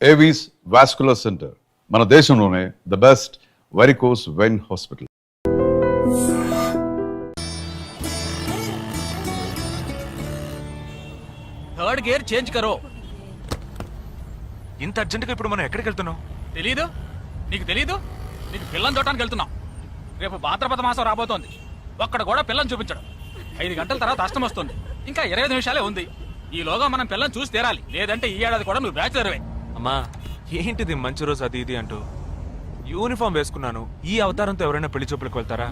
Avis vascular centre మన దేశంలోనే the best varicose vein hospital. Third gear change కరో. ఇంత అర్జెంటుగా ఇప్పుడు మనం ఎక్కడికి వెళ్తున్నాం? తెలీదు? నీకు తెలీదు? నీకు పిల్లని చూడటానికి వెళ్తున్నాం. రేపు భాద్రపద మాసం రాబోతోంది. ఒక్కడ కూడా పిల్లని చూపించడం. 5 గంటల తర్వాత అష్టం వస్తుంది. ఇంకా 25 నిమిషాలే ఉంది. ఈలోగా మనం పిల్లని చూసి తీరాలి. లేదంటే ఈ ఏడాది కూడా నువ్వు బ్యాచులర్వే. అమ్మా ఏంటిది మంచి రోజు అది ఇది అంటూ యూనిఫామ్ వేసుకున్నాను. ఈ అవతారంతో ఎవరైనా పెళ్లి చూపులకు వెళ్తారా?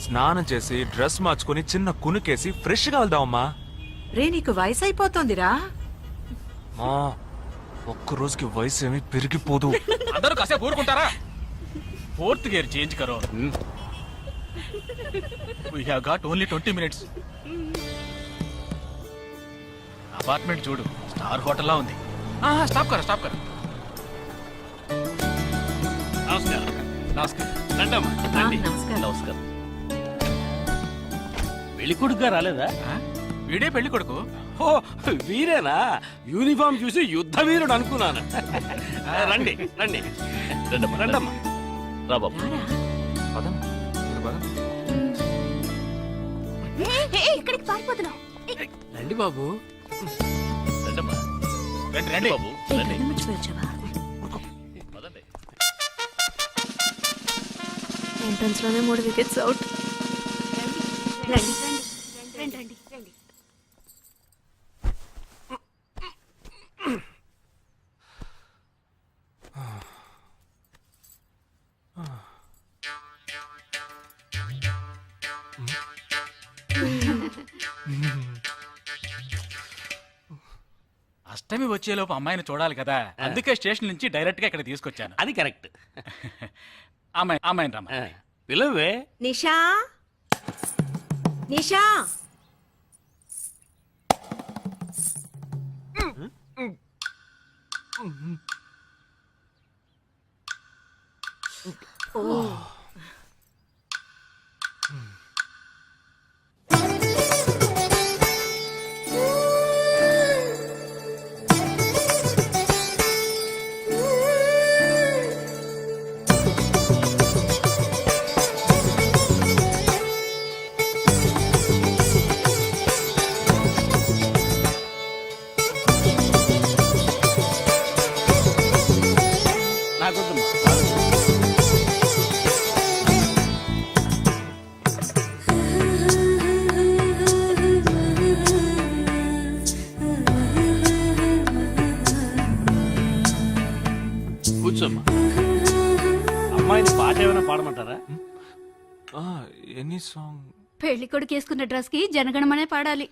స్నానం చేసి డ్రెస్ మార్చుకుని చిన్న కునుకేసి ఫ్రెష్ గా వెళ్దామమ్మా. రే నీకు వయసు అయిపోతోందిరా. మా ఒక్క రోజుకి వయసు ఏమి పెరిగిపోదు. అందరూ కాసేపు ఊరుకుంటారా? ఫోర్త్ గేర్ చేంజ్ కరో. We have got only 20 minutes. Apartment చూడు, స్టార్ హోటల్లా ఉంది. స్టాప్ కర. నమస్కారం. నమస్కారం. పెళ్లి కొడుకుగా రాలేదా? వీడే పెళ్లి కొడుకు. ఓ వీరేనా? యూనిఫామ్ చూసి యుద్ధ వీరుడు అనుకున్నాను. రండి రండమ్మా. రా బాబు. పదం, మీరు పదం. ఇక్కడికి పారిపోతున్నావు. రండి బాబు. రండమ్మా. రండి బాబు రండి. ఎంట్రన్స్ లోనే 3 వికెట్స్ అవుట్. రండి. అష్టమి వచ్చేలోపు అమ్మాయిని చూడాలి కదా, అందుకే స్టేషన్ నుంచి డైరెక్ట్ గా ఇక్కడ తీసుకొచ్చాను. అది కరెక్ట్. అమ్మాయిని రమ్మ. పిలవే. నిషా. కూర్చోమ్మా. అమ్మాయిని పాట ఏమైనా పాడమంటారా? Any song? పెళ్లి కొడుకు వేసుకున్న డ్రెస్ కి జనగణమనే పాడాలి.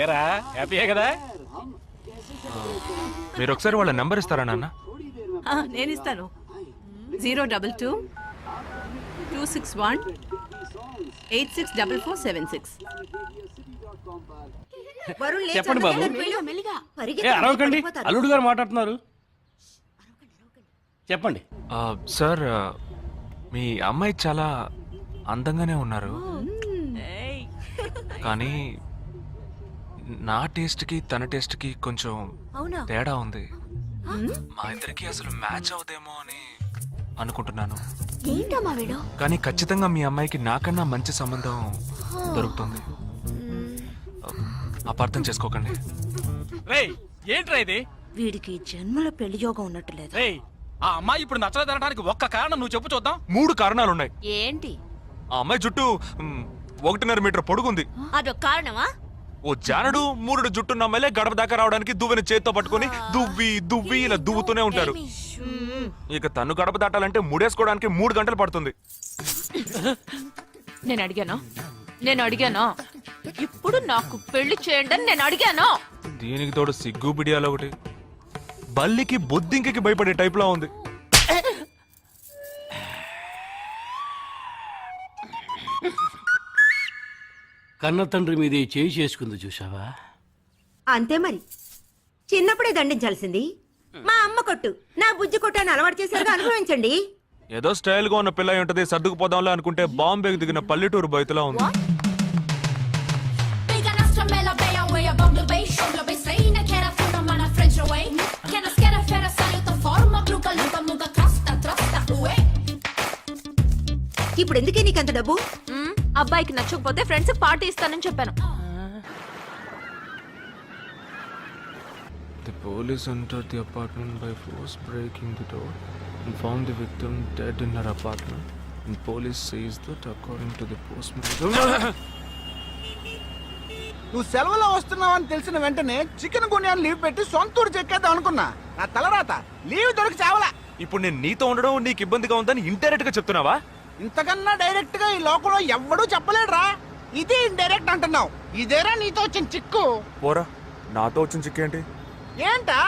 ఏరా, హ్యాపీయే కదా? మీరు ఒకసారి వాళ్ళ నెంబర్ ఇస్తారా నాన్న? నేను ఇస్తాను. 022 261 864476. చెప్పండి బాబు. అరవకండి, అల్లుడు గారు మాట్లాడుతున్నారు. చెప్పండి. సార్, మీ అమ్మాయి చాలా అందంగానే ఉన్నారు, కానీ నా టేస్ట్కి తన టేస్ట్కి కొంచెం తేడా ఉంది. మా ఇద్దరికి అసలు మ్యాచ్ అవుదేమో అని అనుకుంటున్నాను. కానీ ఖచ్చితంగా మీ అమ్మాయికి నాకన్నా మంచి సంబంధం దొరుకుతుంది. అపార్థం చేసుకోకండి. ఏంట్రా ఇది? వీడికి జన్మలో పెళ్లి యోగం ఉన్నట్టు లేదు. ఆ అమ్మాయి ఇప్పుడు నచ్చలేదనడానికి ఒక్క కారణం నువ్వు చెప్పు చూద్దాం. 3 కారణాలున్నాయి. ఏంటి? ఆ అమ్మాయి జుట్టు 1.5 మీటర్ పొడుగుంది. అదొక కారణమా? ఓ జానడు మూరుడు జుట్టున్న అమ్మాయిలే గడప దాకా రావడానికి దువ్వెని చేత్తో పట్టుకొని దువ్వి దువ్వి ఇలా దువ్వుతూనే ఉంటారు. ఇక తను గడప దాటాలంటే ముడేసుకోవడానికి 3 గంటలు పడుతుంది. నేను అడిగానా ఇప్పుడు నాకు పెళ్లి చేయండి అని నేను అడిగాను. దీనికి తోడు సిగ్గు బిడియాలు ఒకటి. బల్లికి బొద్దింకకి భయపడే టైప్ లో ఉంది. కన్న తండ్రి మీదే చేయి చేసుకుంది చూసావా? అంతే మరి, చిన్నప్పుడే దండించాల్సింది. మా అమ్మ కొట్టు, నా బుజ్జి కొట్టు అని అలవాటు చేశారుగా, అనుభవించండి. ఏదో స్టైల్ గా ఉన్న పిల్ల ఉంటది, సర్దుకుపోదాంలే అనుకుంటే బాంబేకి దిగిన పల్లెటూరు బయటలా ఉంది. ఇప్పుడు ఎందుకే నీకంత డబ్బు? అబ్బాయికి నచ్చకపోతే ఫ్రెండ్స్ పార్టీ ఇస్తానని చెప్పాను. The police entered the apartment by force, breaking the door and found the victim dead in her apartment. And police says that according to the postmortem. నువ్వు సెలవులో వస్తున్నావని తెలిసిన వెంటనే చికెన్ గున్యాన్ని లీవ్ పెట్టి సొంతూరు చెక్కేద్దాం అనుకున్నా. నా తలరాత లీవ్ దొరికి చావలా. ఇప్పుడు నేను నీతో ఉండడం నీకు ఇబ్బందిగా ఉందని ఇండైరెక్ట్ గా చెప్తున్నావా? ఇంతకన్నా డైరెక్ట్ గా ఈ లోకంలో ఎవ్వడూ చెప్పలేడురా. ఇది ఇండైరెక్ట్ అంటున్నావు. ఇదేరా నీతో వచ్చిన చిక్కు. పోరా, నాతో వచ్చిన చిక్కేంటి? ఏంటా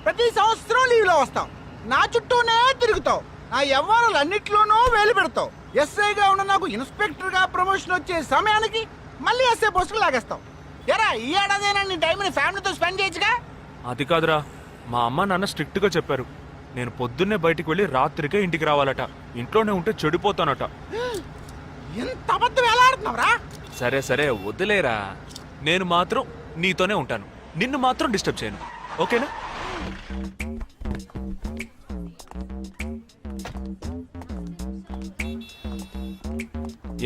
ప్రతి సంవత్సరం లీవ్ లో వస్తావు, నా చుట్టూనే తిరుగుతావు, నా వ్యవహారాలన్నిట్లోనూ వేలు పెడతావు. ఎస్ఐగా ఉన్న నాకు ఇన్స్పెక్టర్ గా ప్రమోషన్ వచ్చే సమయానికి మళ్ళీ ఎస్ఐ పోస్టుకు లాగేస్తావు. ఎరా ఈ ఏడాదైనా నీ టైంని ఫ్యామిలీతో స్పెండ్ చేయొచ్చుగా. అది కాదురా, మా అమ్మ నాన్న స్ట్రిక్ట్ గా చెప్పారు. నేను పొద్దున్నే బయటికి వెళ్ళి రాత్రికే ఇంటికి రావాలట. ఇంట్లోనే ఉంటే చెడిపోతానట. ఎంత అబద్ధం ఎలా ఆడుతున్నావురా? సరే సరే వదిలేరా, నేను మాత్రం నీతోనే ఉంటాను, నిన్ను మాత్రం డిస్టర్బ్ చేయను, ఓకేనా?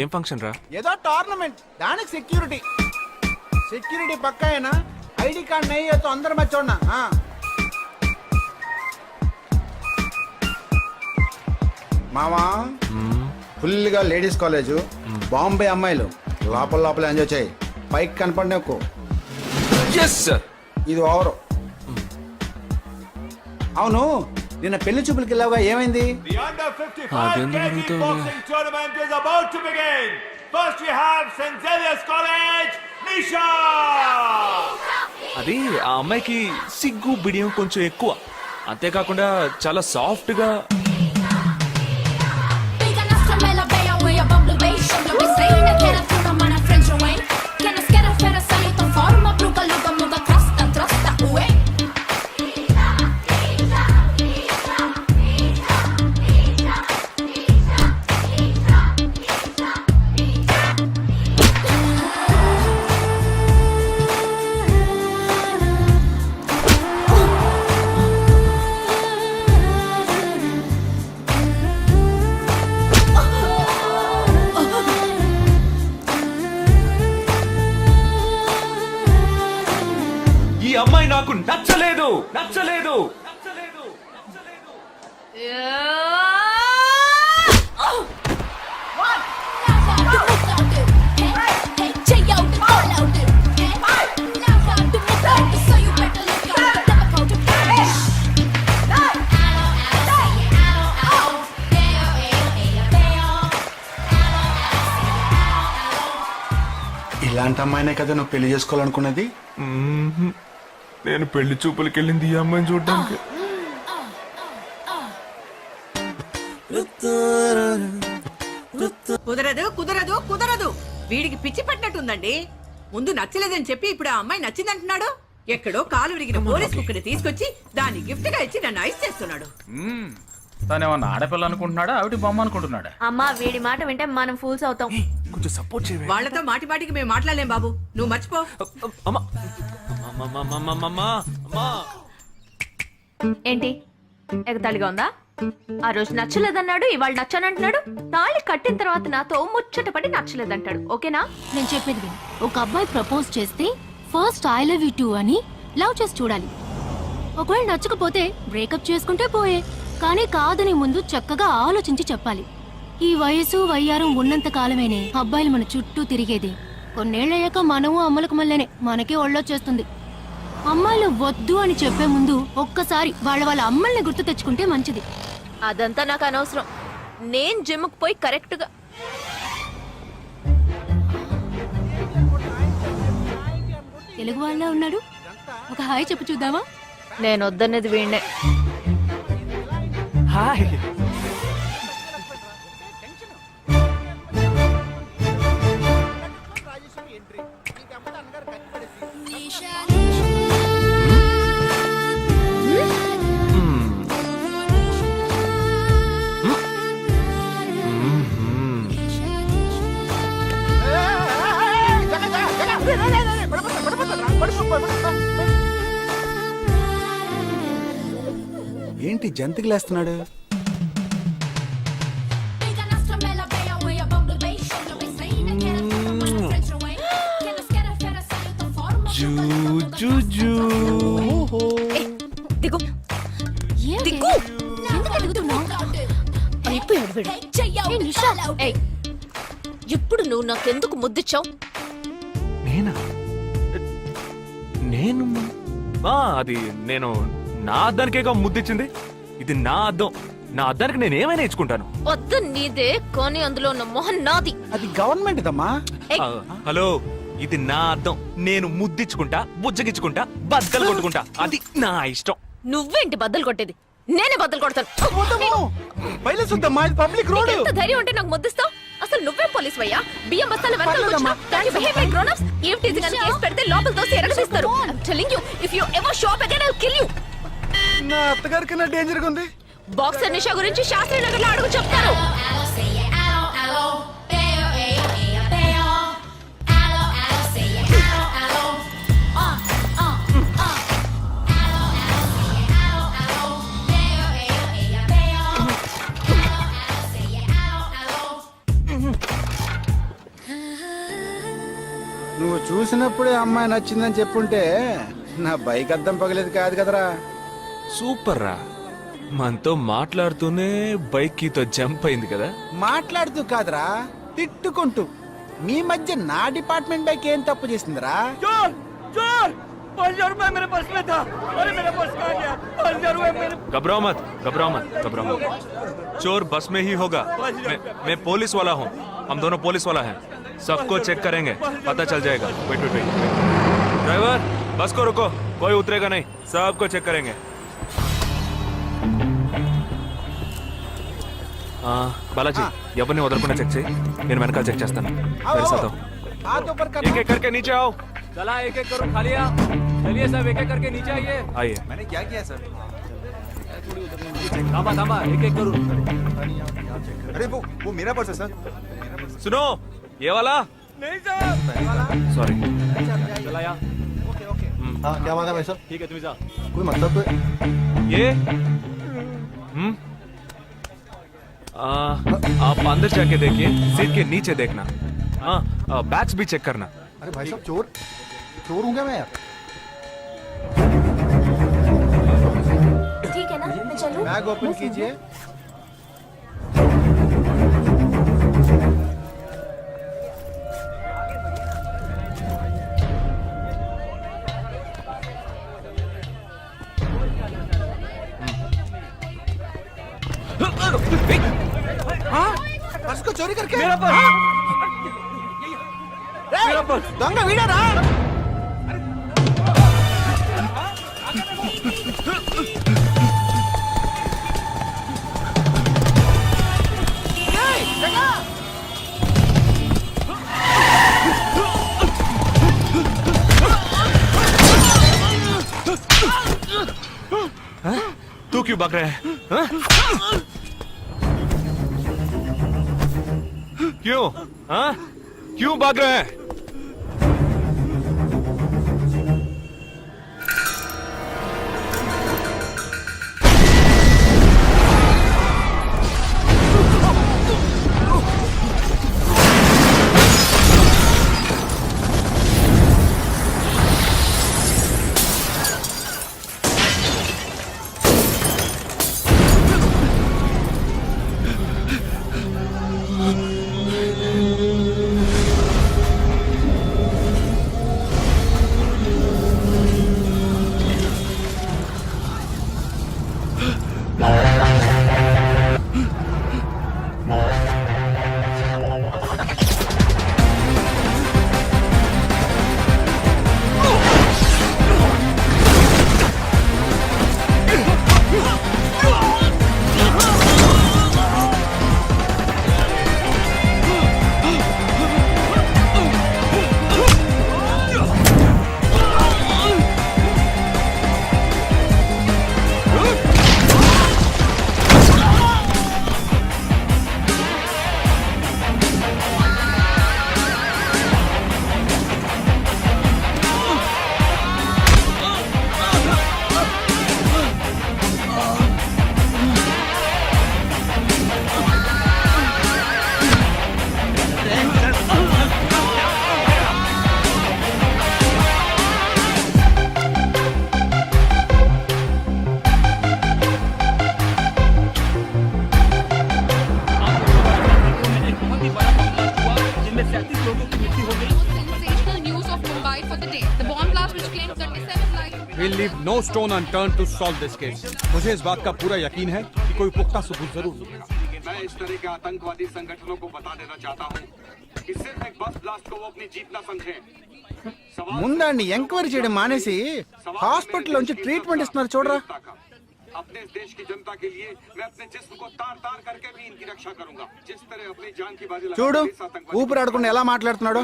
ఏం ఫంక్షన్ రా? ఏదో టోర్నమెంట్, దానికి సెక్యూరిటీ పక్కా అయినా ఐడి కార్డ్ నెయ్యతో అందరి మధ్య ఉన్నా. మామా ఫుల్ గా లేడీస్ కాలేజ్, బాంబే అమ్మాయిలు లోపల ఎంజాయ్ చేయి, పైకి కనపడి ఎక్కువ. ఇది ఓవరు. అవును, నిన్న పెళ్లి చూపులకి వెళ్ళావుగా, ఏమైంది? అది ఆ అమ్మాయికి సిగ్గు బిడియం కొంచెం ఎక్కువ. అంతేకాకుండా చాలా సాఫ్ట్ గా. ఈ అమ్మాయి నాకు నచ్చలేదు. ఇలాంటి అమ్మాయినే కదా నువ్వు పెళ్లి చేసుకోవాలనుకున్నది? నేను పెళ్లి చూపులకి వెళ్ళింది ఈ అమ్మాయిని చూడడానికి. కుదరదు. వీడికి పిచ్చి పట్టినట్టుందండి. ముందు నచ్చలేదని చెప్పి ఇప్పుడు ఆ అమ్మాయి నచ్చిందంటున్నాడు. ఎక్కడో కాలు విరిగిన పోలీస్ కుక్కని తీసుకొచ్చి దాన్ని గిఫ్ట్ గా ఇచ్చి నన్ను ఐస్ చేస్తున్నాడు. తనేమన్నా ఆడపిల్ల అనుకుంటున్నాడా, ఆవిడ బొమ్మ అనుకుంటున్నాడా? అమ్మా వీడి మాట వింటే మనం ఫూల్స్ అవుతాం. కొంచెం సపోర్ట్ చేయవే. వాళ్ళతో మాటికి మేము మాట్లాడలేం బాబు, నువ్వు మర్చిపో. ఏంటి ఎగతాళిగా ఉందా? ఆ రోజు నచ్చలేదన్నాడు, ఇవాళ నచ్చానంటున్నాడు. తాళి కట్టిన తర్వాత నాతో ముచ్చటపడి నచ్చలేదంటాడు. ఓకేనా? నేను చెప్పేది విను. ఒక అబ్బాయి ప్రపోజ్ చేస్తే first I love you two అని లవ్ చేసి చూడాలి. ఒకవేళ నచ్చకపోతే బ్రేకప్ చేసుకుంటే పోయే, కానీ కాదని ముందు చక్కగా ఆలోచించి చెప్పాలి. ఈ వయసు వయ్యారం ఉన్నంత కాలమేనే అబ్బాయిలు మన చుట్టూ తిరిగేది. కొన్నేళ్ళయ్యాక మనము అమ్మలకు మళ్ళీనే మనకే ఒళ్ళొచ్చేస్తుంది. అమ్మాయిలు వద్దు అని చెప్పే ముందు ఒక్కసారి వాళ్ళ అమ్మల్ని గుర్తు తెచ్చుకుంటే మంచిది. అదంతా నాకు అనవసరం. నేను జిమ్కి పోయి కరెక్ట్ గా తెలుగు వాళ్ళ ఉన్నాడు, ఒక హాయ్ చెప్పు చూద్దామా? నేను వద్దన్నది వీణ్ణే. హాయ్. ఏంటి జంతికి లేస్తున్నాడు? దిగు ఏంటి? దిగు. ఎందుకు ఎదుగుతున్నావు? అయిపోయాడు వీడు. ఏ నిషా, ఏయ్, ఇప్పుడు నువ్వు నాకెందుకు ముద్దిచ్చావు? నేనా? నేను అది నేను నా అద్దానికేగా ముద్దిచ్చింది. ఇది నా అద్దం. నా అద్దానికి నేను ఏమైనా ఇచ్చుకుంటాను. వద్దు నీదే, కానీ అందులో ఉన్న మొహన్ నాది. అది గవర్నమెంట్ దమ్మా. ఏయ్, హలో, ఇది నా అద్దం. నేను ముద్దిచ్చుకుంటా, బుజ్జగిచ్చుకుంటా, బద్దలు కొట్టుకుంటా. అది నా ఇష్టం. నువ్వేంటి బద్దలు కొట్టేది? నేనే బద్దలు కొడతాను. బయలుదేరుద్దమ్మా, ఇది పబ్లిక్ రోడ్. ఎంత ధైర్యం ఉంటే నాకు ముద్దిస్తావు? అసలు నువ్వే పోలీస్ వయ్యా? బియ్యం బస్తాలు వెనకాల పర్లేదమ్మా. కేసు పెడితే లోపల తోసి ఎరగదీస్తారు. I'm telling you, if you ever show up again, I'll kill you. నా అత్తగారి కన్నా డేంజర్ గా ఉంది. బాక్సర్ నిషా గురించి శాస్త్రి నగర్ లో అడుగు చెప్తారు. నువ్వు చూసినప్పుడే అమ్మాయి నచ్చిందని చెప్పుంటే నా బైక్ అద్దం పగలేదు కాదు కదరా. సూపర్ రా. మనతో మాట్లాడుతూనే బైక్ కీతో జంప్ అయింది కదా. మాట్లాడుతూ కాదురా, తిట్టుకుంటూ. మీ మధ్య నా డిపార్ట్మెంట్ బైక్ ఏం తప్పు చేసిందిరా? घबराओ मत, घबराओ मत, घबराओ मत. चोर बस में ही होगा. मैं पुलिस वाला हूँ. हम दोनों पुलिस वाला हैं. सबको चेक करेंगे, पता चल जाएगा. Wait wait wait. ड्राइवर, बस को रुको. कोई उतरेगा नहीं. सबको चेक करेंगे. बालाजी, ఎవరిని వదలకుండా చెక్ చేయి. నేను వెనకాల చెక్ చేస్తాను. मेरे साथ आओ. हाथ ऊपर कर. एक एक करके नीचे आओ. चला एक एक करो खा लिया. चलिए सब एक एक करके नीचे आइए. आइए. मैंने क्या किया सर? थांबा थांबा एक एक करो. अरे वो मेरा पर्स है सर. सुनो, ये वाला नहीं सर. सॉरी. चला यार. हाँ क्या बात है भाई साहब? ठीक है तुम्हें जा. कोई मतलब तो ये आप अंदर जाके देखिए. सीट के नीचे देखना. हाँ, बैग्स भी चेक करना. अरे भाई साहब चोर हूँ क्या मैं यार? ठीक है ना, मैं चलूं? बैग ओपन कीजिए. हाँ? पर्स को चोरी करके? मेरा पर्स. मेरा पर्स. दंग वीडियो रा. तू क्यों भाग रहा है? हाँ? क्यों? हाँ? क्यों भाग रहे हैं? लोगों की मृत्यु हो गई। Sensational news of Mumbai for the day. The bomb blast which claimed 37 lives. We'll leave no stone unturned to solve this case. मुझे इस बात का पूरा यकीन है कि कोई पुख्ता सबूत जरूर मिलेगा। मैं इस तरह के आतंकवादी संगठनों को बता देना चाहता हूँ कि सिर्फ एक बस ब्लास्ट को वो अपनी जीत न समझें। ముందండి ఎంక్వైరీ చేయడం మానేసి హాస్పిటల్ నుంచి ట్రీట్మెంట్ ఇస్తున్నారు చూడరా. अपने इस देश की जनता के लिए मैं अपने जिस्म को तार तार करके भी इनकी रक्षा करूंगा। जिस तरह अपनी जान की बाजी చూడు ఊపిరాడకుండా ఎలా మాట్లాడుతున్నాడు.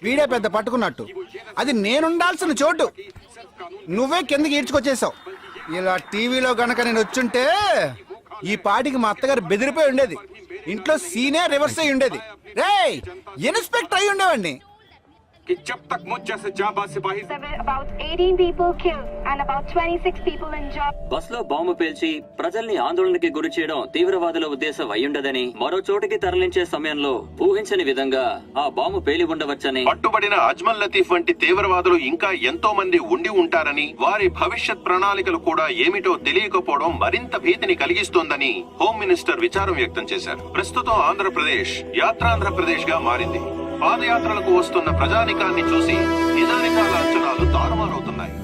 వీడే పెద్ద పట్టుకున్నట్టు. అది నేనుండాల్సిన చోటు నువ్వే కిందకి ఈడ్చుకొచ్చేసావు. ఇలా టీవీలో గనక నేను వచ్చుంటే ఈ పాటికి మా అత్తగారు బెదిరిపోయి ఉండేది. ఇంట్లో సీనే రివర్స్ అయి ఉండేది. రేయ్ ఇన్స్పెక్టర్ అయి ఉండేవాడిని. कि जब तक मुझ जैसे जाबाज सिपाही About 18 people killed and about 26 people injured. Bus లో బాంబు పేల్చి ప్రజల్ని ఆందోళనకి గురి చేయడం తీవ్రవాదుల ఉద్దేశం అయ్యుండదని, మరో చోటికి తరలించే సమయంలో ఊహించని విధంగా ఆ బాంబు పేలి ఉండవచ్చని, పట్టుబడిన అజ్మల్ లతీఫ్ వంటి తీవ్రవాదులు ఇంకా ఎంతో మంది ఉండి ఉంటారని, వారి భవిష్యత్ ప్రణాళికలు కూడా ఏమిటో తెలియకపోవడం మరింత భీతిని కలిగిస్తోందని హోమ్ మినిస్టర్ విచారం వ్యక్తం చేశారు. ప్రస్తుతం ఆంధ్రప్రదేశ్ యాత్రాంధ్రప్రదేశ్ గా మారింది. పాదయాత్రలకు వస్తున్న ప్రజానికాన్ని చూసి నిజానికాల అంచనాలు తారుమారవుతున్నాయి.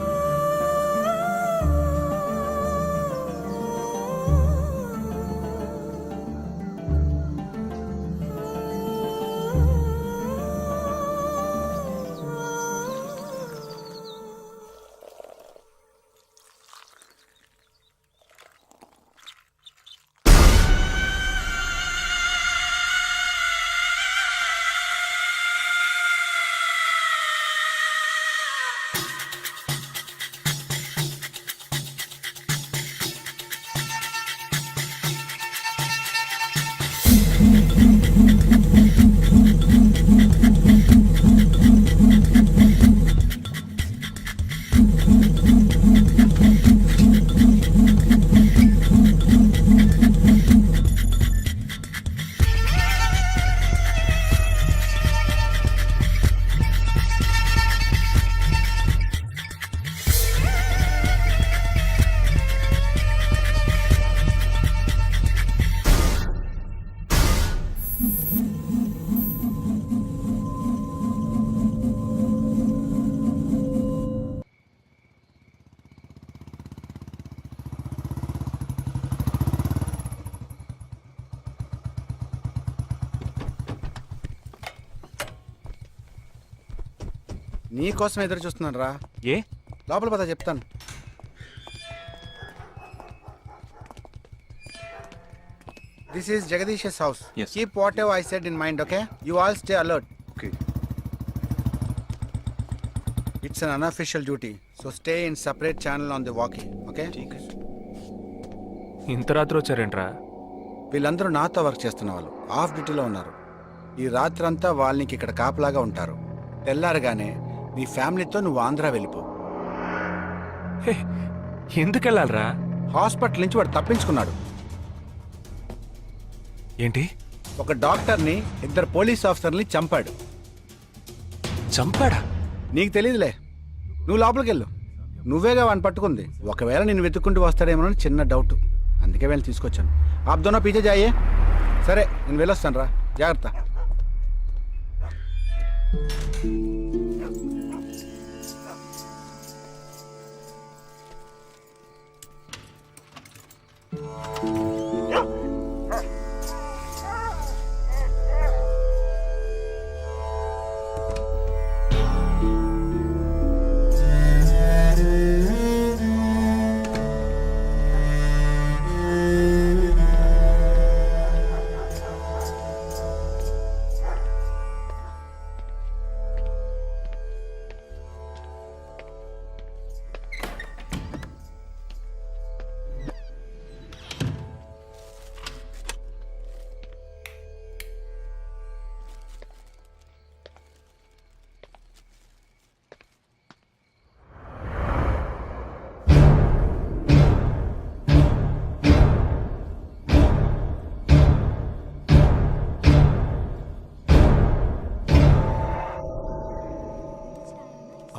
నీ కోసం ఎదురు చూస్తున్నాను రా. ఏ లోపల పద చెప్తాను. This is Jagadish house. Yes. Keep what ever I said in mind. Okay, you all stay alert. Okay. It's an unofficial duty, so stay in separate channel on the walkie. Okay, ఇంత రాత్రి వచ్చారేంట్రా? వీళ్ళందరూ నాతో వర్క్ చేస్తున్న వాళ్ళు of డ్యూటీలో ఉన్నారు. ఈ రాత్రంతా వాళ్ళకి ఇక్కడ కాపలాగా ఉంటారు. తెల్లారగానే నీ ఫ్యామిలీతో నువ్వు ఆంధ్ర వెళ్ళిపో. హే, ఎందుకు వెళ్ళాలరా? హాస్పిటల్ నుంచి వాడు తప్పించుకున్నాడు. ఏంటి? ఒక డాక్టర్ని, 2 పోలీస్ ఆఫీసర్ని చంపాడు. చంపాడా? నీకు తెలియదులే, నువ్వు లోపలికి వెళ్ళు. నువ్వేగా వాడిని పట్టుకుంది. ఒకవేళ నేను వెతుక్కుంటూ వస్తాడేమోనని చిన్న డౌట్, అందుకే వెళ్ళి తీసుకొచ్చాను. ఆప్ దోనో పీछे जाइए. సరే నేను వెళ్ళొస్తాను రా, జాగ్రత్త.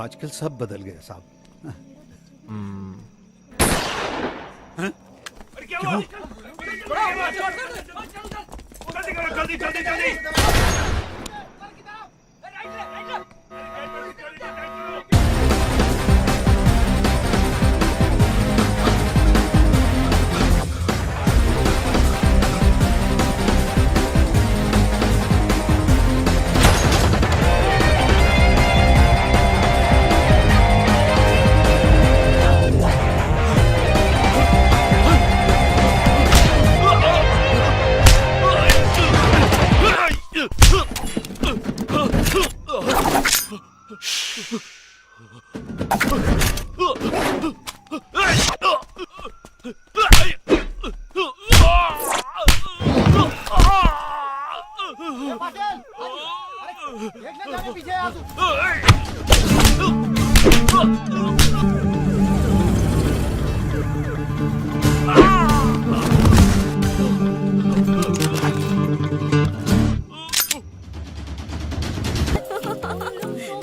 आजकल सब बदल गए साहब।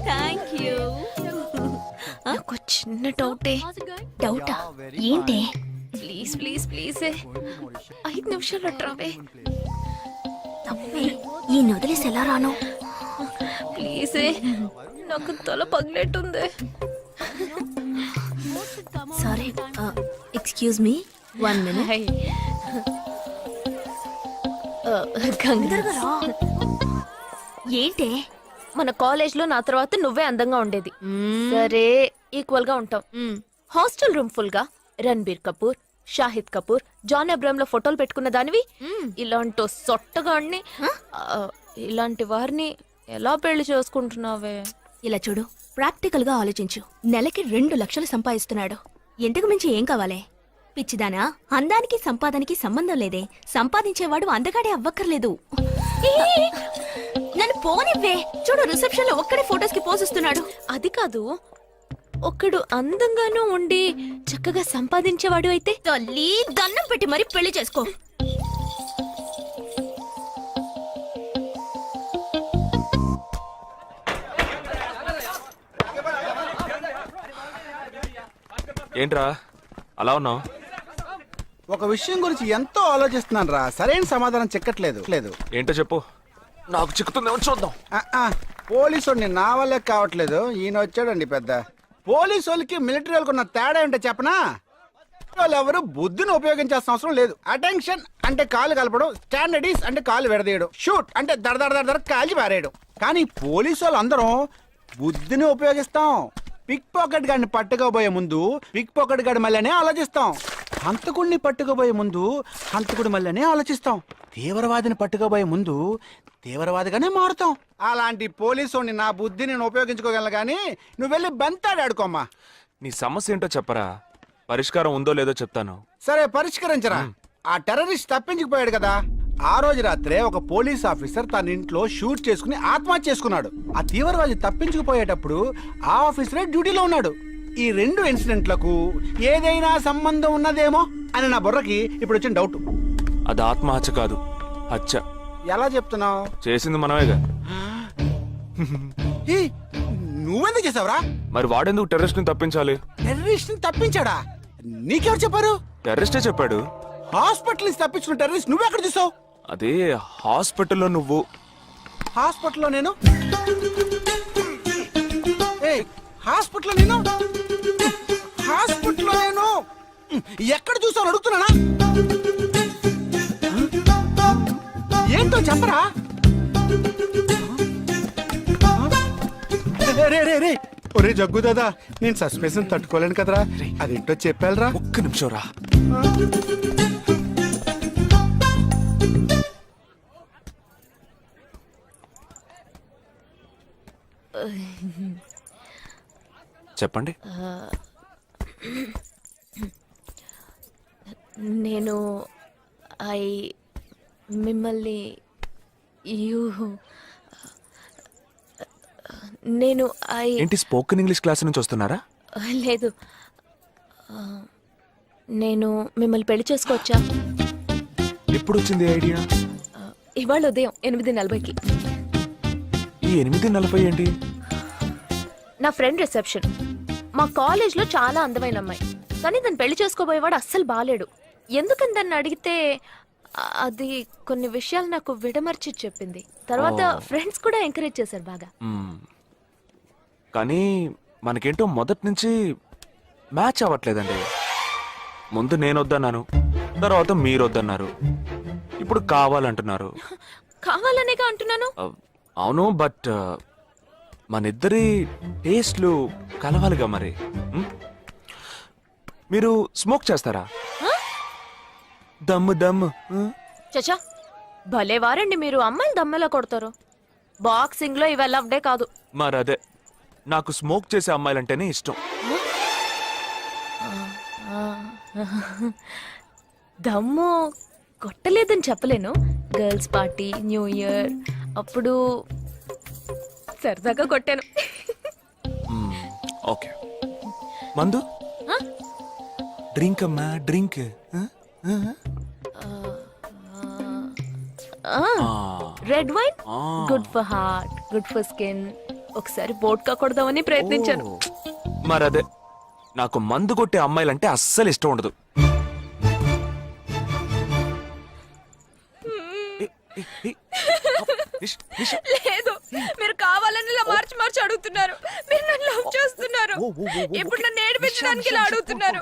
థ్యాంక్ యూ నాకు చిన్న డౌటా ఏంటి ప్లీజ్ ప్లీజ్ ప్లీజ్ 5 నిమిషాలు ట్రావే ఈ నొదిలేసి ఎలా రాను? ప్లీజ్ నాకు తల పగిలేట్టుంది. Sorry, excuse me, 1 minute. ఏంటే? మన కాలేజ్ లో నా తర్వాత నువ్వే అందంగా ఉండేది. సరే, ఈక్వల్ గా ఉంటాం. హాస్టల్ రూమ్ ఫుల్ గా రణబీర్ కపూర్, షాహిద్ కపూర్, జాన్ అబ్రామ్ లో ఫోటోలు పెట్టుకున్న దానివి ఇలాంటి సొట్టగాడిని, ఇలాంటి వారిని ఎలా పెళ్లి చేసుకుంటున్నావే? ఇలా చూడు, ప్రాక్టికల్ గా ఆలోచించు. నెలకి 2 లక్షలు సంపాదిస్తున్నాడు. ఇంతకు మించి ఏం కావాలే? పిచ్చిదానా, అందానికి సంపాదనకి సంబంధం లేదే. సంపాదించేవాడు అందగాడే అవ్వక్కర్లేదు. నన్ను పోనివ్వే. చూడు, రిసెప్షన్ లో ఒక్కడే ఫోటోస్ కి పోజిస్తున్నాడు. అది కాదు, ఒక్కడు అందంగానూ ఉండి చక్కగా సంపాదించేవాడు అయితే తల్లి దండం పెట్టి మరి పెళ్లి చేసుకో. ఏంట్రా అలా ఉన్నావు? ఒక విషయం గురించి ఎంతో ఆలోచిస్తున్నాను రా, సరైన సమాధానం చిక్కట్లేదు లేదు. ఏంటో చెప్పు, నాకు చిక్కుతుందేమో చూద్దాం. పోలీసు వాడిని నా వల్లే కావట్లేదు. ఈయన వచ్చాడండి పెద్ద. పోలీసు వాళ్ళకి మిలిటరీ వాళ్ళకి ఉన్న తేడా ఏంటో చెప్పనా? వాళ్ళు ఎవరు బుద్ధిని ఉపయోగించాల్సిన అవసరం లేదు. అటెన్షన్ అంటే కాలు కలపడం, స్టాండర్డీస్ అంటే కాలు విడదీయడం, షూట్ అంటే దడ కాల్చి పారేయడం. కానీ పోలీసు వాళ్ళు అందరం బుద్ధిని ఉపయోగిస్తాం. పిక్ పాకెట్ గాడిని పట్టుకోబోయే ముందు పిక్ పాకెట్ గాడి మళ్ళీనే ఆలోచిస్తాం. హంతకుడిని పట్టుకోబోయే ముందు హంతకుడి మళ్ళీనే ఆలోచిస్తాం. తీవ్రవాదిని పట్టుకోబోయే ముందు తీవ్రవాదిగానే మారుతాం. అలాంటి పోలీసుని నా బుద్ధిని నేను ఉపయోగించుకోగలను, కానీ నువ్వు వెళ్ళి బంతాడు ఆడుకోమ్మా. నీ సమస్య ఏంటో చెప్పరా, పరిష్కారం ఉందో లేదో చెప్తాను. సరే, పరిష్కరించరా. ఆ టెర్రరిస్ట్ తప్పించుకుపోయాడు కదా, ఆ రోజు రాత్రే ఒక పోలీస్ ఆఫీసర్ తన ఇంట్లో షూట్ చేసుకుని ఆత్మహత్య చేసుకున్నాడు. ఆ తీవ్రవాది తప్పించుకుపోయేటప్పుడు ఆ ఆఫీసరే డ్యూటీలో ఉన్నాడు. ఈ 2 ఇన్సిడెంట్లకు ఏదైనా సంబంధం ఉన్నదేమో అని నా బుర్రకి ఇప్పుడు వచ్చిన డౌట్. అది ఆత్మహత్య కాదు, హత్య. ఎలా చెప్తున్నావు? చేసింది మనమేగా. నువ్వెందుకు చేసావురా? మరి వాడెందుకు టెర్రరిస్ట్ ని తప్పించాలి? టెర్రరిస్ట్ ని తప్పించాడా? నీకెవరు చెప్పారు? టెర్రరిస్టే చెప్పాడు. హాస్పిటల్ నుంచి తప్పించుకున్న టెర్రరిస్ట్ నువ్వెక్కడ చూసావు? అదే హాస్పిటల్లో నువ్వు. హాస్పిటల్లో నేను? హాస్పిటల్లో నేను? హాస్పిటల్లో నేను ఎక్కడ చూసావు అడుగుతున్నానా? ఏంటో చెప్పరా? రే ఒరే జగ్గు దాదా, నేను సస్పెన్షన్ తట్టుకోలేను కదరా. అదేంటో చెప్పాలరా. ఒక్క నిమిషం రా. చెప్పండి. నేను మిమ్మల్ని నేను ఏంటి, స్పోకెన్ ఇంగ్లీష్ క్లాస్ నుంచి వస్తున్నారా? లేదు, నేను మిమ్మల్ని పెళ్లి చేసుకోవచ్చా? ఎప్పుడు వచ్చింది ఐడియా? ఇవాళ ఉదయం 8:40కి. ఈ 8:40 ఏంటి? నా ఫ్రెండ్ రిసెప్షన్. మా కాలేజ్లో చాలా అందమైన అమ్మాయి, కానీ దాన్ని పెళ్లి చేసుకోబోయేవాడు అస్సలు బాలేడు. ఎందుకని దాన్ని అడిగితే అది కొన్ని విషయాలు నాకు విడమర్చి చెప్పింది. తర్వాత ఫ్రెండ్స్ కూడా ఎంకరేజ్ చేశారు బాగా. కానీ మనకేంటో మొదటి నుంచి మ్యాచ్ అవ్వట్లేదండి. ముందు నేను వద్దన్నాను, తర్వాత మీరు వద్దన్నారు, ఇప్పుడు కావాలంటున్నారు. కావాలనేగా అంటున్నాను. అవును, బట్ మనిద్దరి టేస్ట్లు కలవాలిగా మరి. మీరు స్మోక్ చేస్తారా? దమ్ము దమ్ము. చచా, భలే వారండి మీరు. అమ్మాయిలు దమ్మెలా కొడతారు. బాక్సింగ్ లో ఇవి లవ్డే కాదు. మరదే, నాకు స్మోక్ చేసే అమ్మాయిలంటేనే ఇష్టం. దమ్ము కొట్టలేదని చెప్పలేను. గర్ల్స్ పార్టీ, న్యూ ఇయర్ అప్పుడు సరదాగా కొట్టాను. ఓకే మందు డ్రింక్ అమ్మా drink. Red wine good for heart, good for skin. ఒకసారి బోట్కా కొడదామని ప్రయత్నించాను. మరదే నాకు మందు కొట్టే అమ్మాయిలంటే అస్సలు ఇష్టం ఉండదు. లేదు, మీరు కావాలని ఇలా మార్చి మార్చి అడుగుతున్నారు. మీరు నన్ను లవ్ చేస్తున్నారు. ఇప్పుడు నన్ను ఏడిపించడానికి ఇలా అడుగుతున్నారు.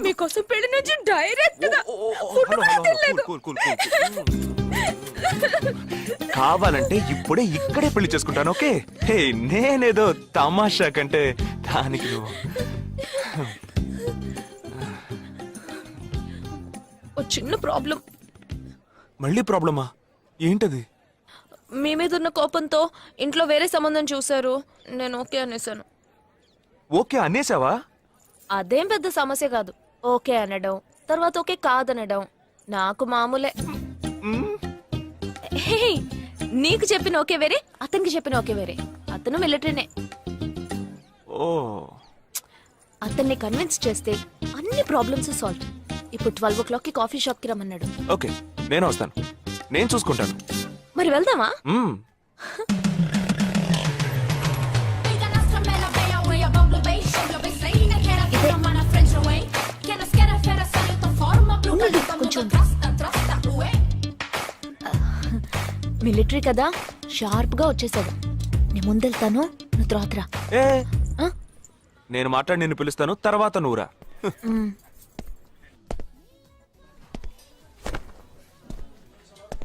మీకోసం పెళ్లి నుంచి డైరెక్ట్ గా ఫుడ్ కూడా తినలేదు. కావాలంటే ఇప్పుడే ఇక్కడే పెళ్లి చేసుకుంటాను. ఓకే హే, నేనేదో తమాషా కంటే దానికి నువ్వు ఓ చిన్న ప్రాబ్లం. మళ్ళీ ప్రాబ్లమా? ఏంటది? మీ మీద ఉన్న కోపంతో ఇంట్లో వేరే సంబంధం చూశారు. నేను ఓకే అనేసాను. ఓకే అనేసావా? అదేం పెద్ద సమస్య కాదు. ఓకే అనడం, తర్వాత ఓకే కాదనడం నాకు మామూలే. హే, నీకు చెప్పిన ఓకే వేరే, అతనికి చెప్పిన ఓకే వేరే. అతను మిలిటరీనే. ఓ, అతన్ని కన్విన్స్ చేస్తే అన్ని ప్రాబ్లమ్స్ సాల్వ్. ఇప్పుడు 12 o'clock కి కాఫీ షాప్ కి రమ్మన్నాడు. ఓకే నేను వస్తాను, నేను చూసుకుంటాను. మరి వెళ్దామా? మిలిటరీ కదా, షార్ప్ గా వచ్చేసాడు. నేను ముందెళ్తాను, నువ్వు తర్వాత రా. ఏ నేను మాట్లాడి నిన్ను పిలుస్తాను, తర్వాత నువ్వురా.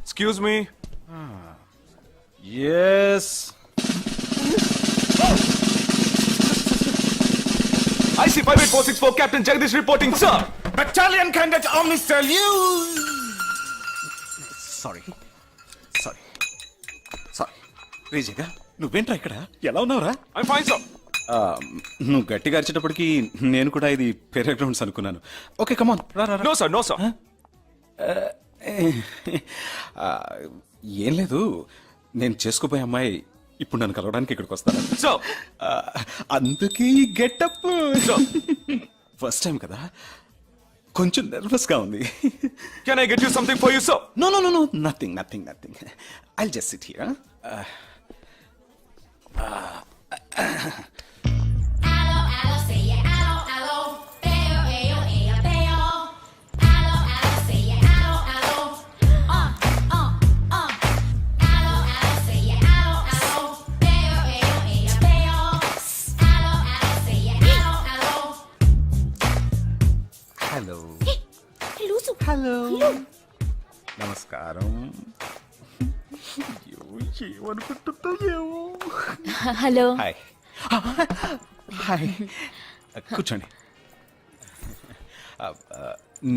Excuse me. Yes IC 58464 Captain Jagdish reporting, sir. Battalion Cadet Omni Salute! Sorry sorry sorry రేజగా నువ్వేంట్రా ఇక్కడ? ఎలా ఉన్నావురా? I'm fine, sir. నువ్వు గట్టిగా అరిచేటప్పటికి నేను కూడా ఇది పెరే గ్రౌండ్స్ అనుకున్నాను. ఓకే కమాన్ రా రా రా. No, sir. No, sir. ఏం లేదు, నేను చేసుకోబోయే అమ్మాయి ఇప్పుడు నన్ను కలవడానికి ఇక్కడికి వస్తాను. So, అందుకే గెటప్. ఫస్ట్ టైం కదా, కొంచెం నర్వస్ గా ఉంది. can I get you something for you, sir? No no no no nothing nothing nothing. I'll just sit here. Hello hello నమస్కారం. ఏమనుకుంటుందో ఏమో. హలో. హాయ్ హాయ్, కూర్చోండి.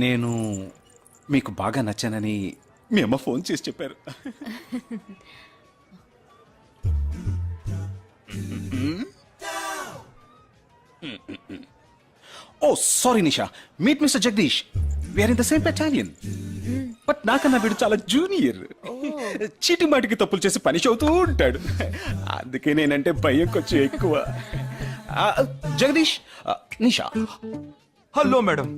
నేను మీకు బాగా నచ్చానని మీ అమ్మ ఫోన్ చేసి చెప్పారు. Oh sorry Nisha, meet mister Jagadish. We are in the same battalion. But నాకన్నా వీడు చాలా జూనియర్. చీటి మాటికి తప్పులు చేసి పని అవుతూ ఉంటాడు. అందుకే నేనంటే భయం కొంచెం ఎక్కువ. జగదీష్, నిషా. Hello madam.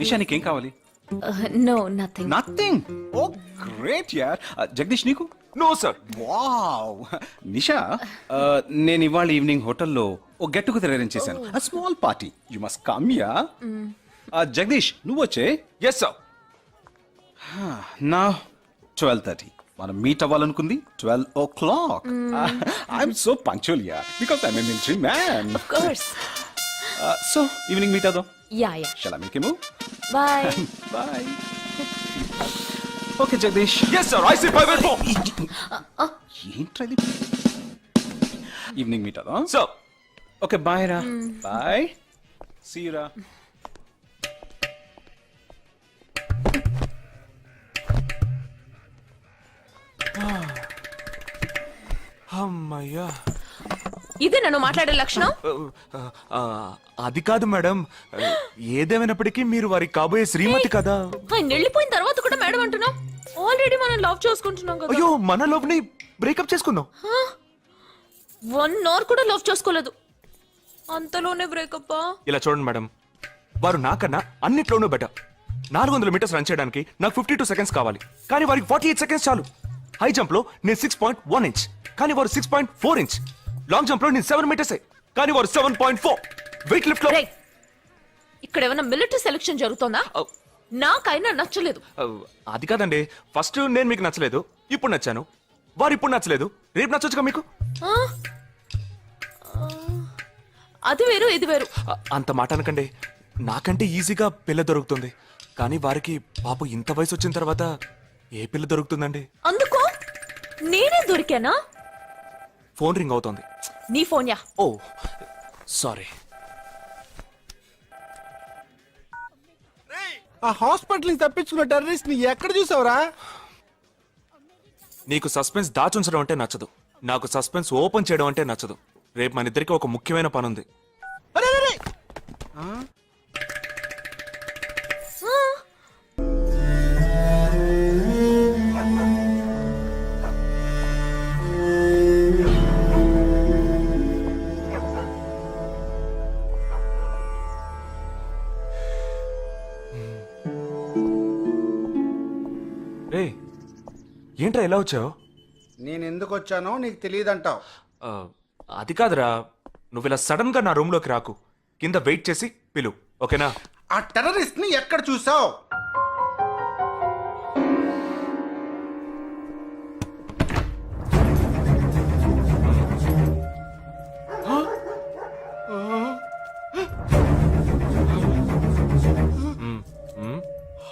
నిషా నీకేం కావాలి? No nothing. Nothing. Oh great యార్. జగదీష్ నీకు? No, sir. వావ్. నిషా, నేను ఇవాళ ఈవినింగ్ హోటల్లో ఓ గెట్ టుగెదర్ అరేంజ్ చేశాను. Small party, you must come yeah. Jagadish నువ్వు వచ్చే. Yes, sir. నా 12:30 మనం మీట్ అవ్వాలనుకుంది 12 o'clock. I'm so punctual yeah, because I'm a military man. Of course. So evening meet అవుదాం. Yeah, yeah. Shall I make a move? Bye. Bye. Okay, Jagdish. Yes, sir. IC 584. ఏంట్రా ఇది? Evening meet అవుదాం. Sir. Okay bye రా. Bye. See you రా. అమ్మయ్యా. ఇదే నన్ను మాట్లాడే లక్షణం. అది కాదు మేడం, ఏదేమైనప్పటికీ మీరు వారి కాబోయే శ్రీమతి కదా. ఆయన వెళ్ళిపోయిన తర్వాత కూడా మేడం అంటున్నావు. ఆల్రెడీ మనం లవ్ చేసుకుంటున్నాం కదా. అయ్యో, మన లోపుని బ్రేకప్ చేసుకుందాం. 1 అవర్ కూడా లవ్ చేసుకోలేదు, అంతలోనే బ్రేకప్. ఇలా చూడండి మేడం, వారు నాకన్నా అన్నిట్లోనూ బెటర్. 400 మీటర్స్ రన్ చేయడానికి నాకు 52 సెకండ్స్ కావాలి, కానీ వారికి 48 సెకండ్స్ చాలు. హై జంప్ లో నేను 6.1 ఇంచ్, కానీ వారు 6.4 ఇంచ్. లాంగ్ జంప్ లో నేను 7 మీటర్స్, కానీ వారు 7.4. వెయిట్ లిఫ్ట్ లో ఇక్కడ ఏమైనా మిలిటరీ సెలక్షన్ జరుగుతుందా? నాకైనా నచ్చలేదు. అది కాదండి, ఫస్ట్ నేను మీకు నచ్చలేదు, ఇప్పుడు నచ్చాను. వారు ఇప్పుడు నచ్చలేదు, రేపు నచ్చొచ్చుగా మీకు. ఆ? అది వేరు ఇది వేరు. అంత మాట అనకండి, నాకంటే ఈజీగా పిల్ల దొరుకుతుంది, కానీ వారికి పాప ఇంత వయసు వచ్చిన తర్వాత ఏ పిల్ల దొరుకుతుందండి? అందుకు నేనే దొరికానా? ఫోన్ రింగ్ అవుతోంది. నీ ఫోన్ యా? ఓ సారీ. ఆ హాస్పిటల్ నుంచి తప్పించుకున్న టెర్రరిస్ట్ ని ఎక్కడ చూసావురా? నీకు సస్పెన్స్ దాచుంచడం అంటే నచ్చదు, నాకు సస్పెన్స్ ఓపెన్ చేయడం అంటే నచ్చదు. రేపు మన ఇద్దరికి ఒక ముఖ్యమైన పని ఉంది. అరే, అరే, అరే. ఆ? రే ఏంట్రా ఎలా వచ్చావు? నేను ఎందుకు వచ్చానో నీకు తెలియదంటావు. అది కాదురా, నువ్వు ఇలా సడన్ గా నా రూమ్ లోకి రాకు, కింద వెయిట్ చేసి పిలు, ఓకేనా? ఆ టెర్రరిస్ట్ ని ఎక్కడ చూసావు?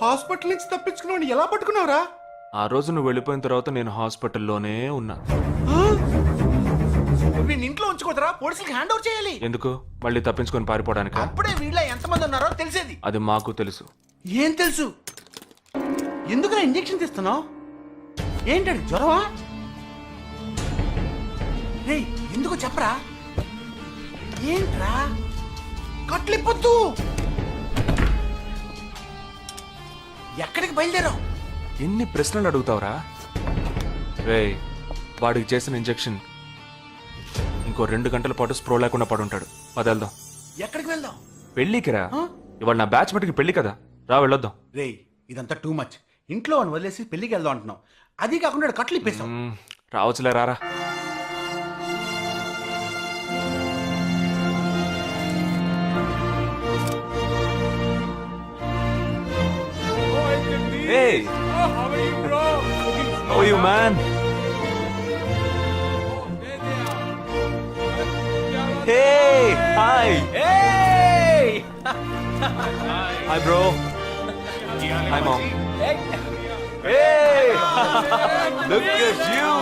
హాస్పిటల్ నుంచి తప్పించుకున్నావు, ఎలా పట్టుకున్నావురా? ఆ రోజు నువ్వు వెళ్ళిపోయిన తర్వాత నేను హాస్పిటల్లోనే ఉన్నా. వీడిని ఇంట్లో ఉంచుకోదరా, పోలీసులకు హ్యాండ్ ఓవర్ చేయాలి. ఎందుకు? మళ్ళీ తప్పించుకొని పారిపోవడానికి? అప్పుడే వీళ్ళ ఎంతమంది ఉన్నారో తెలిసేది. అది మాకు తెలుసు. ఏం తెలుసు? ఎందుకురా ఇంజెక్షన్ తీస్తున్నావు? ఏంటండి జ్వరమా? రేయ్ ఎందుకు చెప్పరా? ఏంట్రా కట్లిప్పొద్దు. ఎక్కడికి బయలుదేరావు? ఎన్ని ప్రశ్నలు అడుగుతావురా? రేయ్ వాడికి చేసిన ఇంజెక్షన్ ఇంకో 2 గంటల పాటు స్ప్రో లేకుండా పడుంటాడు. పదెళ్దాం. ఎక్కడికి వెళ్దాం? పెళ్ళికి రా. ఇవాళ నా బ్యాచ్ మటుకి పెళ్లి కదా, రా వెళ్ళొద్దాం. రేయ్ ఇదంతా టూ మచ్. ఇంట్లో అని వదిలేసి పెళ్లికి వెళ్దాం అంటున్నావు, అది కాకుండా కట్లు ఇప్పేసావు. రావచ్చులే, రారా. Hey! How are you, bro? How are you, man? Hey! Hi! Hey! Hi, bro. Hi, mom. Hey! Look at you!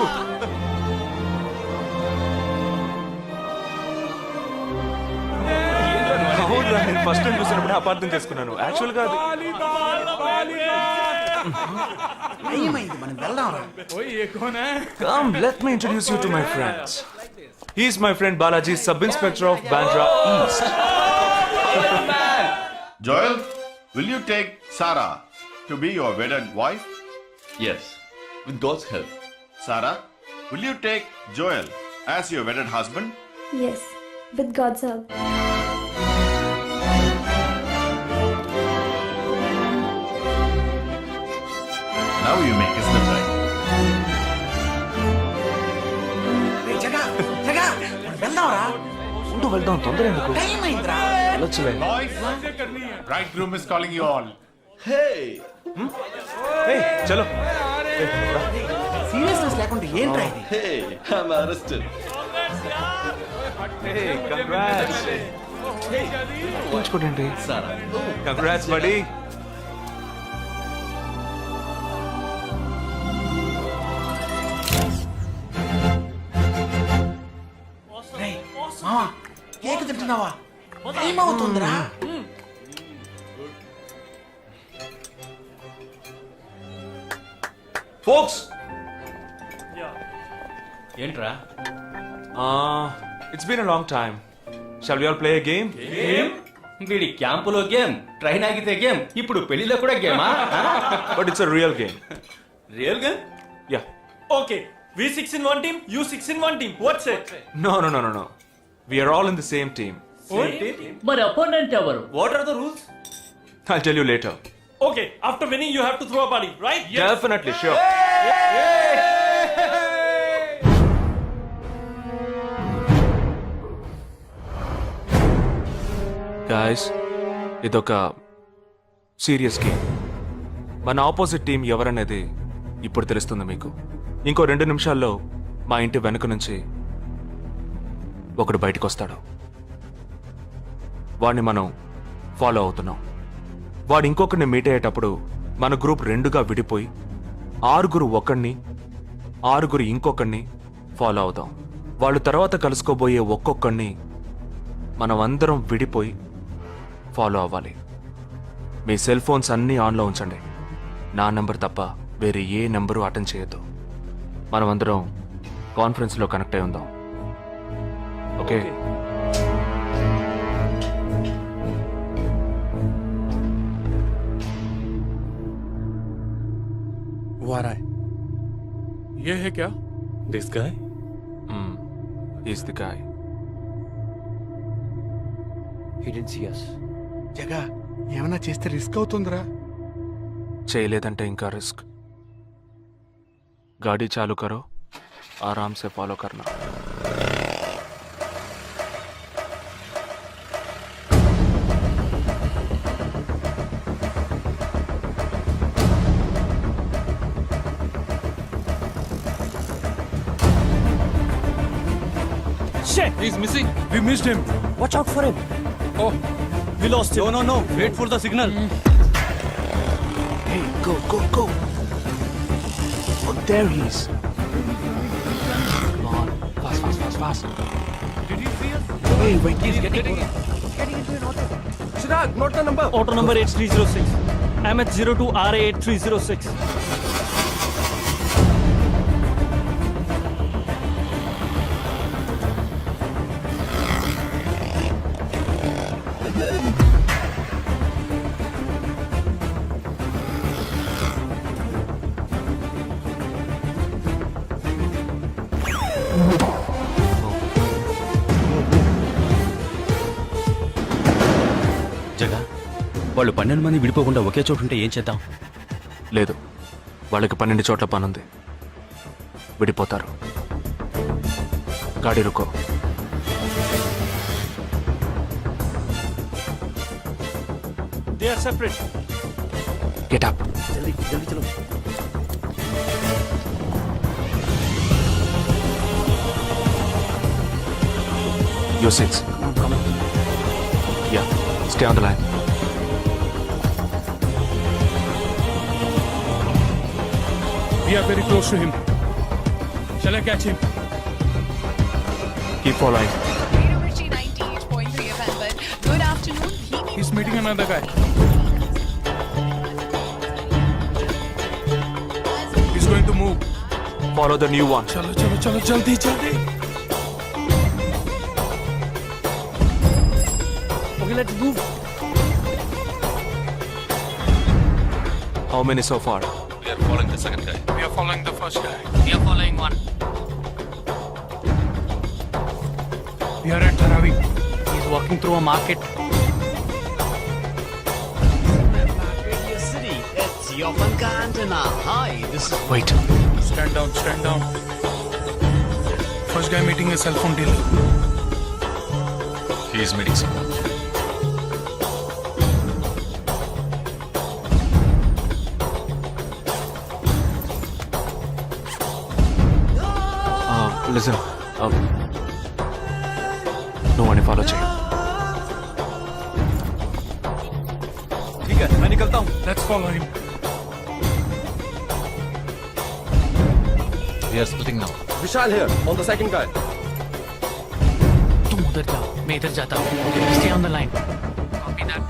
అవునురా, నేను ఫస్ట్ టైం చూసినప్పుడు అపార్థం చేసుకున్నాను. యాక్చువల్ గా ఏమైంది, మనం వెళ్దాంరా. Come, let me introduce you to my friends. He's my friend Balaji, Sub-Inspector of Bandra East. Joel, will you take Sarah to be your wedded wife? Yes, with God's help. Sarah, will you take Joel as your wedded husband? Yes, with God's help. Now you may kiss them right. రేయ్ జగా జగా మనం వెళ్దాంరా. ఉంటూ వెళ్దాం, తొందర ఎందుకు? Time అయిందిరా. వెళ్ళొచ్చులే. Bridegroom is calling you all. Hey! Hey, చలో. Seriousness లేకుండా ఏంట్రా ఇది? Hey, I'm arrested. Hey, congrats. ఉంచుకోండి. Congrats, buddy. రేయ్ మావా కేక్ తింటున్నావా? టైం అవుతుందిరా. Folks! ఏంట్రా? It's been a long time. Shall we all play a game? వీడి క్యాంపులో గేమ్, ట్రైన్ ఆగితే గేమ్, ఇప్పుడు పెళ్లిలో కూడా గేమా? But it's a real game. Real game? Yeah. Okay, We 6 in one team, you 6 in one team. What's it? No. We are all in the same team. Same team? మరి opponent ఎవరు? What are the rules? I'll tell you later. Okay, after winning you have to throw a party, right? Definitely, sure. Guys, ఇదొక serious game. మన opposite team ఎవరనేది ఇప్పుడు తెలుస్తుంది మీకు. ఇంకో 2 నిమిషాల్లో మా ఇంటి వెనుక నుంచి ఒకడు బయటకు వస్తాడు. వాడిని మనం ఫాలో అవుతున్నాం. వాడు ఇంకొకరిని మీట్ అయ్యేటప్పుడు మన గ్రూప్ 2గా విడిపోయి 6 ఒకడిని 6 ఇంకొకరిని ఫాలో అవుదాం. వాళ్ళు తర్వాత కలుసుకోబోయే ఒక్కొక్కడిని మనం అందరం విడిపోయి ఫాలో అవ్వాలి. మీ సెల్ ఫోన్స్ అన్నీ ఆన్లో ఉంచండి. నా నెంబర్ తప్ప వేరే ఏ నెంబరు అటెండ్ చేయొద్దు. మనం అందరం కాన్ఫరెన్స్లో కనెక్ట్ అయి ఉందాం. ఓకే? ये है क्या? This guy? He's the guy. He didn't see us. జగా ఏమైనా చేస్తే రిస్క్ అవుతుందిరా. చేయలేదంటే ఇంకా రిస్క్. गाड़ी चालू करो, आराम से फॉलो करना. Shit! He's missing. We missed him. Watch out for him. Oh, We lost him. No. Wait for the signal. Hey, go. Oh, there he is. Come on, fast. Did you see us? Hey, wait, He's getting into an auto. Chirag, note the number. Auto number 8306. MH02RA 8306. జగా వాళ్ళు 12 మంది విడిపోకుండా ఒకే చోటు ఉంటే ఏం చేద్దాం? లేదు, వాళ్ళకి 12 చోట్ల పనుంది. విడిపోతారు. గాడి రుకో. They are separate. Get up. जल्दी चलो. Your seats. Come on. Yeah, stay on the line. we are very close to him. Shall I catch him? Keep following. Good afternoon. He's meeting another guy. He's going to move. Follow the new one. चलो जल्दी. Okay, let's move. How many so far? We are following the second guy. We are following the first guy. We are following one. We are at Dharavi. He's walking through a market. Wait. Stand down. First guy meeting a cell phone dealer. He is meeting someone. Listen. No one follow chain. ठीक है, मैं निकलता हूँ. Let's follow him. We are splitting now. Vishal here, on the second guy. तुम उधर जाओ, मैं इधर जाता हूँ. Stay on the line. Copy that.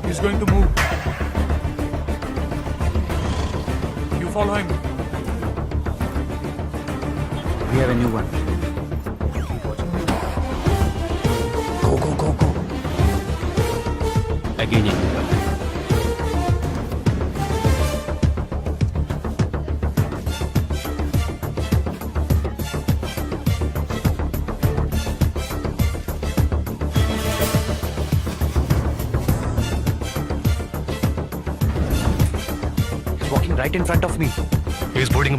He's going to move. You follow him. We have a new one. Go. Again, He's walking right in front of me. He's boarding